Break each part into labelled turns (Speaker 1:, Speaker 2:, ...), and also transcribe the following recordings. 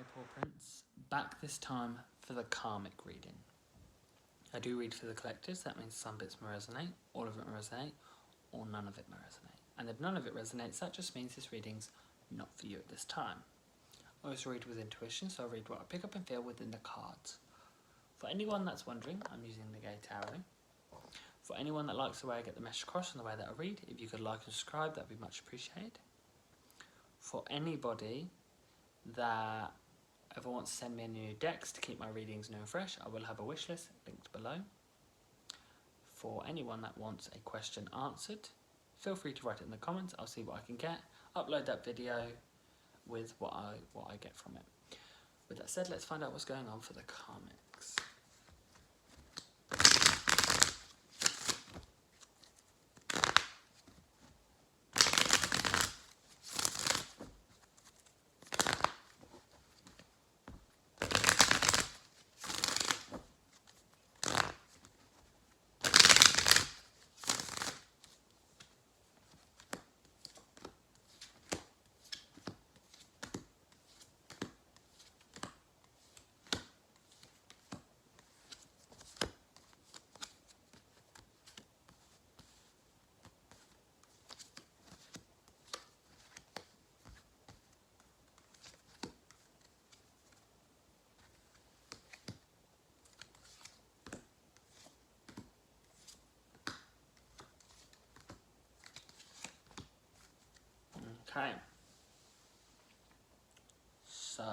Speaker 1: Hi Paw Prince, back this time for the karmic reading. I do read for the collectors, that means some bits may resonate, all of it may resonate, or none of it may resonate. And if none of it resonates, that just means this reading's not for you at this time. I always read with intuition, so I read what I pick up and feel within the cards. For anyone that's wondering, I'm using the Gay Tarot. For anyone that likes the way I get the message across and the way that I read, if you could like and subscribe, that'd be much appreciated. For anybody that ever wants to send me any new decks to keep my readings new and fresh, I will have a wish list linked below. For anyone that wants a question answered, feel free to write it in the comments. I'll see what I can get. Upload that video with what I get from it. With that said, let's find out what's going on for the Karmics. Okay, so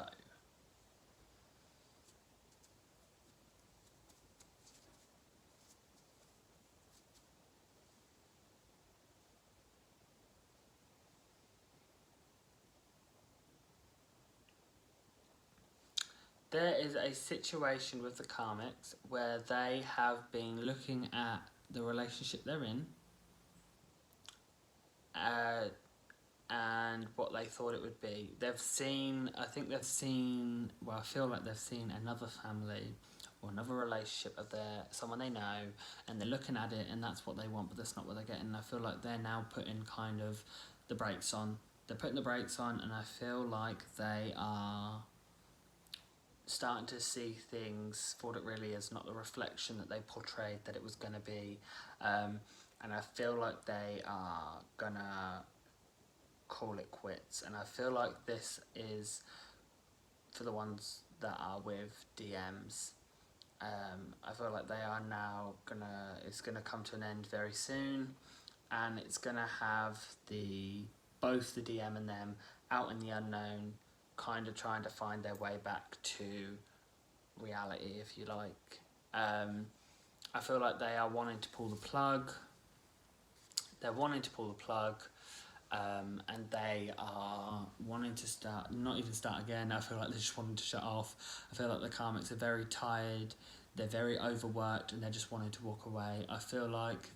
Speaker 1: there is a situation with the Karmics where they have been looking at the relationship they're in and what they thought it would be. They've seen, I feel like they've seen another family or another relationship of someone they know, and they're looking at it and that's what they want, but that's not what they're getting. I feel like they're now putting kind of the brakes on. They're putting the brakes on, and I feel like they are starting to see things for what it really is, not the reflection that they portrayed that it was going to be. And I feel like they are gonna call it quits, and I feel like this is for the ones that are with DMs. I feel like they are now it's gonna come to an end very soon, and it's gonna have both the DM and them out in the unknown, kind of trying to find their way back to reality, if you like. I feel like they are wanting to pull the plug. They're wanting to pull the plug, and they are wanting to not even start again. I feel like they're just wanting to shut off. I feel like the Karmics are very tired, they're very overworked, and they're just wanting to walk away. I feel like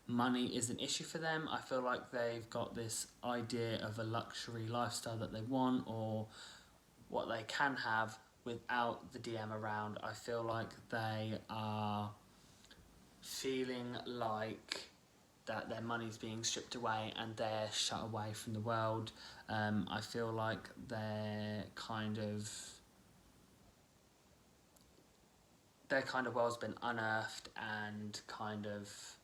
Speaker 1: money is an issue for them. I feel like they've got this idea of a luxury lifestyle that they want, or what they can have without the DM around. I feel like they are feeling like that their money's being stripped away and they're shut away from the world. I feel like their kind of world's been unearthed and kind of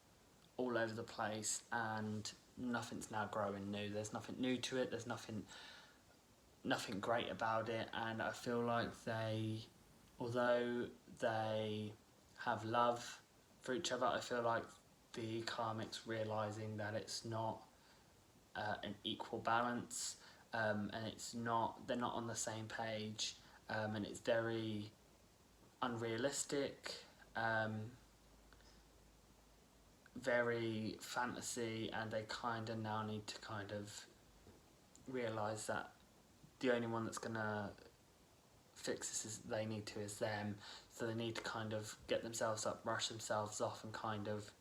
Speaker 1: all over the place, and nothing's now growing new. There's nothing new to it. There's nothing great about it. And I feel like although they have love for each other, I feel like the Karmics realising that it's not an equal balance, and they're not on the same page, and it's very unrealistic, very fantasy, and they kind of now need to kind of realise that the only one that's gonna fix this is them. So they need to kind of get themselves up, brush themselves off, and kind of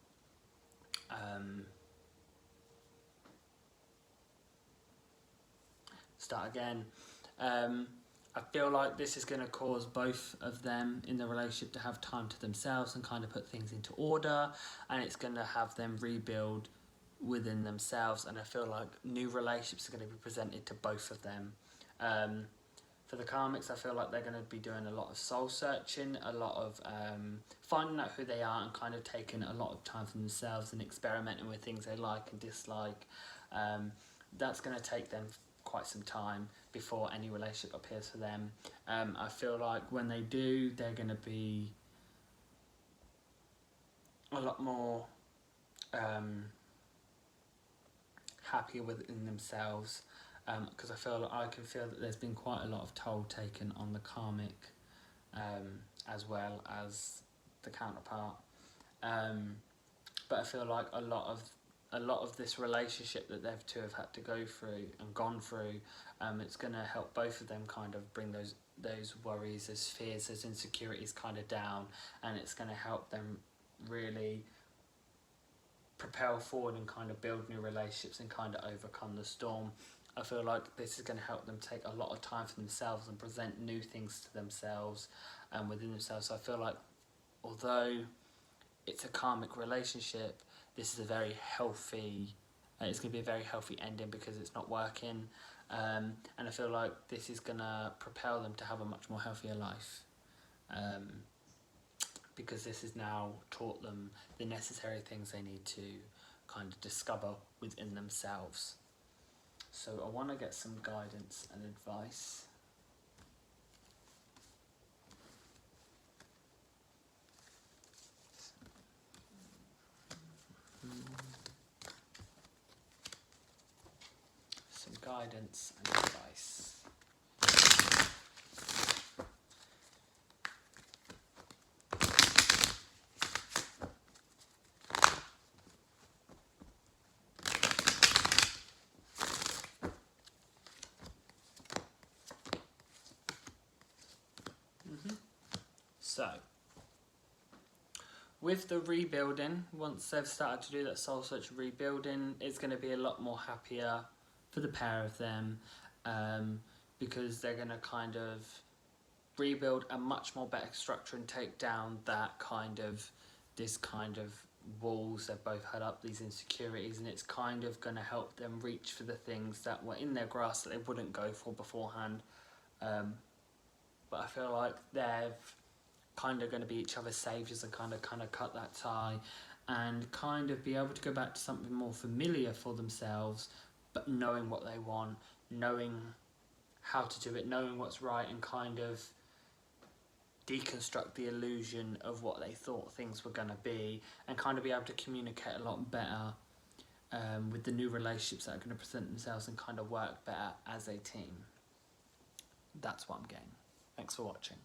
Speaker 1: start again. I feel like this is going to cause both of them in the relationship to have time to themselves and kind of put things into order, and it's going to have them rebuild within themselves, and I feel like new relationships are going to be presented to both of them. For the Karmics, I feel like they're going to be doing a lot of soul searching, a lot of finding out who they are, and kind of taking a lot of time for themselves and experimenting with things they like and dislike. That's going to take them quite some time before any relationship appears for them. I feel like when they do, they're going to be a lot more happier within themselves, because I can feel that there's been quite a lot of toll taken on the Karmic, as well as the counterpart. But I feel like a lot of this relationship that they've two have had to go through and gone through, it's going to help both of them kind of bring those worries, those fears, those insecurities kind of down, and it's going to help them really propel forward and kind of build new relationships and kind of overcome the storm. I feel like this is going to help them take a lot of time for themselves and present new things to themselves and within themselves. So I feel like although it's a karmic relationship, this is a very healthy, it's going to be a very healthy ending because it's not working. And I feel like this is going to propel them to have a much more healthier life. Because this has now taught them the necessary things they need to kind of discover within themselves. So I want to get some guidance and advice. Some guidance and advice. So, with the rebuilding, once they've started to do that soul search rebuilding, it's going to be a lot more happier for the pair of them, because they're going to kind of rebuild a much more better structure and take down that kind of, this kind of walls they've both had up, these insecurities, and it's kind of going to help them reach for the things that were in their grasp that they wouldn't go for beforehand. But I feel like they've kind of going to be each other's saviors and kind of cut that tie and kind of be able to go back to something more familiar for themselves, but knowing what they want, knowing how to do it, knowing what's right, and kind of deconstruct the illusion of what they thought things were going to be, and kind of be able to communicate a lot better with the new relationships that are going to present themselves and kind of work better as a team. That's what I'm getting. Thanks for watching.